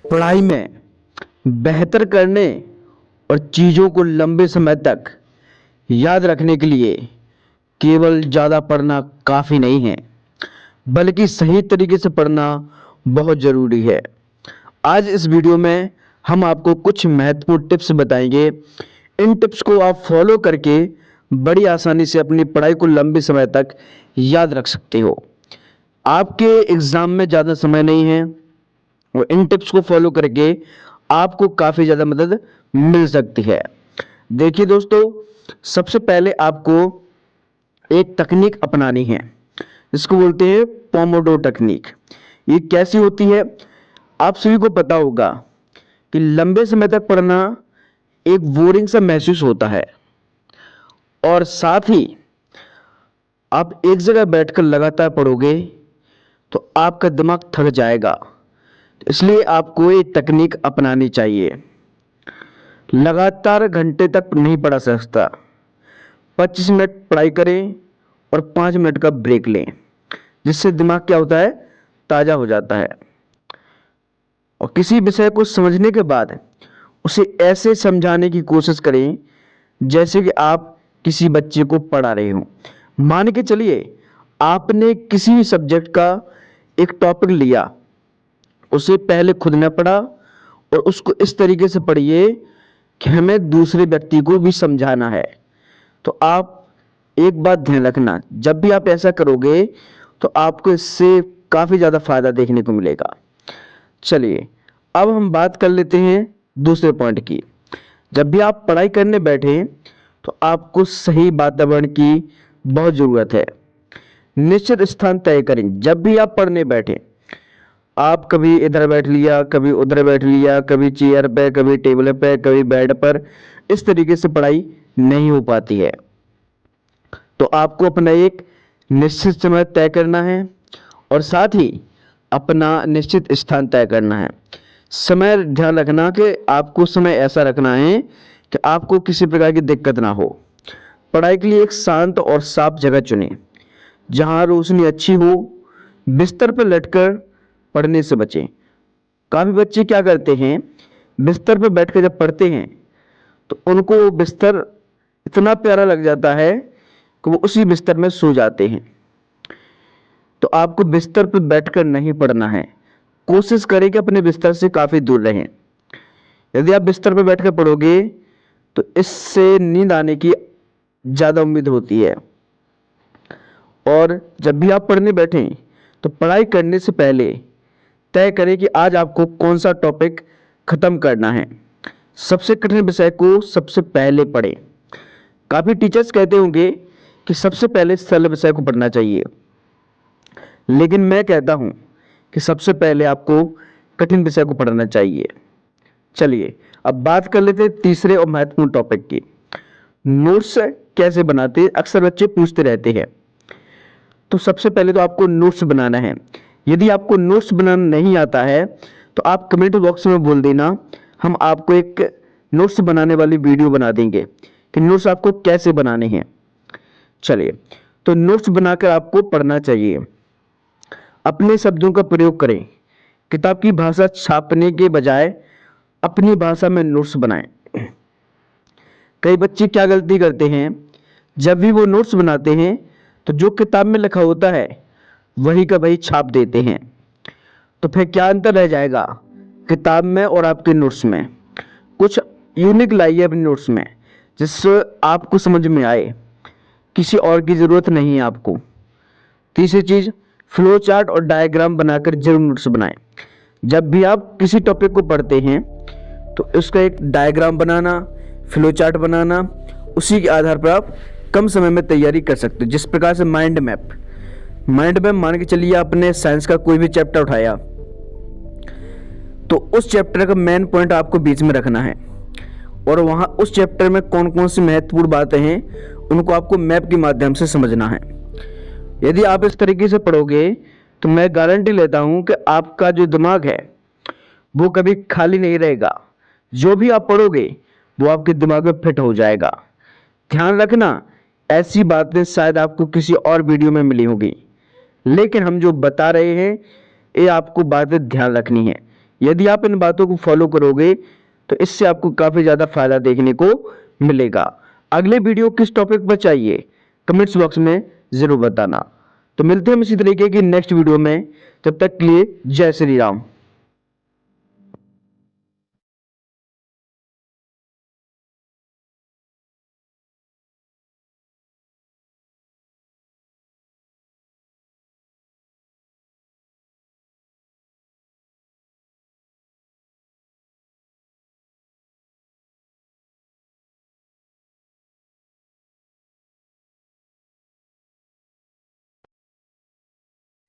पढ़ाई में बेहतर करने और चीज़ों को लंबे समय तक याद रखने के लिए केवल ज़्यादा पढ़ना काफ़ी नहीं है, बल्कि सही तरीके से पढ़ना बहुत ज़रूरी है। आज इस वीडियो में हम आपको कुछ महत्वपूर्ण टिप्स बताएंगे। इन टिप्स को आप फॉलो करके बड़ी आसानी से अपनी पढ़ाई को लंबे समय तक याद रख सकते हो। आपके एग्ज़ाम में ज़्यादा समय नहीं है और इन टिप्स को फॉलो करके आपको काफ़ी ज़्यादा मदद मिल सकती है। देखिए दोस्तों, सबसे पहले आपको एक तकनीक अपनानी है, इसको बोलते हैं पोमोडोर टेक्निक। ये कैसी होती है? आप सभी को पता होगा कि लंबे समय तक पढ़ना एक बोरिंग सा महसूस होता है और साथ ही आप एक जगह बैठकर लगातार पढ़ोगे तो आपका दिमाग थक जाएगा। इसलिए आपको ये तकनीक अपनानी चाहिए। लगातार घंटे तक नहीं पढ़ा सकता। 25 मिनट पढ़ाई करें और 5 मिनट का ब्रेक लें, जिससे दिमाग क्या होता है, ताज़ा हो जाता है। और किसी विषय को समझने के बाद उसे ऐसे समझाने की कोशिश करें जैसे कि आप किसी बच्चे को पढ़ा रहे हो। मान के चलिए आपने किसी भी सब्जेक्ट का एक टॉपिक लिया, उसे पहले खुद ने पढ़ा और उसको इस तरीके से पढ़िए कि हमें दूसरे व्यक्ति को भी समझाना है। तो आप एक बात ध्यान रखना, जब भी आप ऐसा करोगे तो आपको इससे काफ़ी ज़्यादा फायदा देखने को मिलेगा। चलिए अब हम बात कर लेते हैं दूसरे पॉइंट की। जब भी आप पढ़ाई करने बैठे तो आपको सही वातावरण की बहुत ज़रूरत है। निश्चित स्थान तय करें। जब भी आप पढ़ने बैठे, आप कभी इधर बैठ लिया, कभी उधर बैठ लिया, कभी चेयर पे, कभी टेबल पे, कभी बेड पर, इस तरीके से पढ़ाई नहीं हो पाती है। तो आपको अपना एक निश्चित समय तय करना है और साथ ही अपना निश्चित स्थान तय करना है। समय ध्यान रखना कि आपको समय ऐसा रखना है कि आपको किसी प्रकार की दिक्कत ना हो। पढ़ाई के लिए एक शांत और साफ जगह चुनें जहां रोशनी अच्छी हो। बिस्तर पर लेटकर पढ़ने से बचें। काफ़ी बच्चे क्या करते हैं, बिस्तर पर बैठकर जब पढ़ते हैं तो उनको वो बिस्तर इतना प्यारा लग जाता है कि वो उसी बिस्तर में सो जाते हैं। तो आपको बिस्तर पर बैठकर नहीं पढ़ना है। कोशिश करें कि अपने बिस्तर से काफ़ी दूर रहें। यदि आप बिस्तर पर बैठकर पढ़ोगे तो इससे नींद आने की ज़्यादा उम्मीद होती है। और जब भी आप पढ़ने बैठें तो पढ़ाई करने से पहले तय करें कि आज आपको कौन सा टॉपिक खत्म करना है। सबसे कठिन विषय को सबसे पहले पढ़ें। काफ़ी टीचर्स कहते होंगे कि सबसे पहले सरल विषय को पढ़ना चाहिए, लेकिन मैं कहता हूं कि सबसे पहले आपको कठिन विषय को पढ़ना चाहिए। चलिए अब बात कर लेते हैं तीसरे और महत्वपूर्ण टॉपिक की। नोट्स कैसे बनाते हैं, अक्सर बच्चे पूछते रहते हैं। तो सबसे पहले तो आपको नोट्स बनाना है। यदि आपको नोट्स बनाना नहीं आता है तो आप कमेंट बॉक्स में बोल देना, हम आपको एक नोट्स बनाने वाली वीडियो बना देंगे कि नोट्स आपको कैसे बनाने हैं। चलिए, तो नोट्स बनाकर आपको पढ़ना चाहिए। अपने शब्दों का प्रयोग करें। किताब की भाषा छापने के बजाय अपनी भाषा में नोट्स बनाएं। कई बच्चे क्या गलती करते हैं, जब भी वो नोट्स बनाते हैं तो जो किताब में लिखा होता है वही का वही छाप देते हैं। तो फिर क्या अंतर रह जाएगा किताब में और आपके नोट्स में? कुछ यूनिक लाइए अपने नोट्स में जिससे आपको समझ में आए। किसी और की ज़रूरत नहीं है आपको। तीसरी चीज़, फ्लो चार्ट और डायग्राम बनाकर जरूर नोट्स बनाएं। जब भी आप किसी टॉपिक को पढ़ते हैं तो उसका एक डायग्राम बनाना, फ्लो चार्ट बनाना, उसी के आधार पर आप कम समय में तैयारी कर सकते हो। जिस प्रकार से माइंड मैप मान के चलिए आपने साइंस का कोई भी चैप्टर उठाया तो उस चैप्टर का मेन पॉइंट आपको बीच में रखना है और वहाँ उस चैप्टर में कौन कौन सी महत्वपूर्ण बातें हैं उनको आपको मैप के माध्यम से समझना है। यदि आप इस तरीके से पढ़ोगे तो मैं गारंटी लेता हूँ कि आपका जो दिमाग है वो कभी खाली नहीं रहेगा। जो भी आप पढ़ोगे वो आपके दिमाग में फिट हो जाएगा। ध्यान रखना, ऐसी बातें शायद आपको किसी और वीडियो में मिली होगी, लेकिन हम जो बता रहे हैं ये आपको बातें ध्यान रखनी है। यदि आप इन बातों को फॉलो करोगे तो इससे आपको काफी ज्यादा फायदा देखने को मिलेगा। अगले वीडियो किस टॉपिक पर चाहिए कमेंट्स बॉक्स में जरूर बताना। तो मिलते हैं हम इसी तरीके की नेक्स्ट वीडियो में, तब तक के लिए जय श्री राम।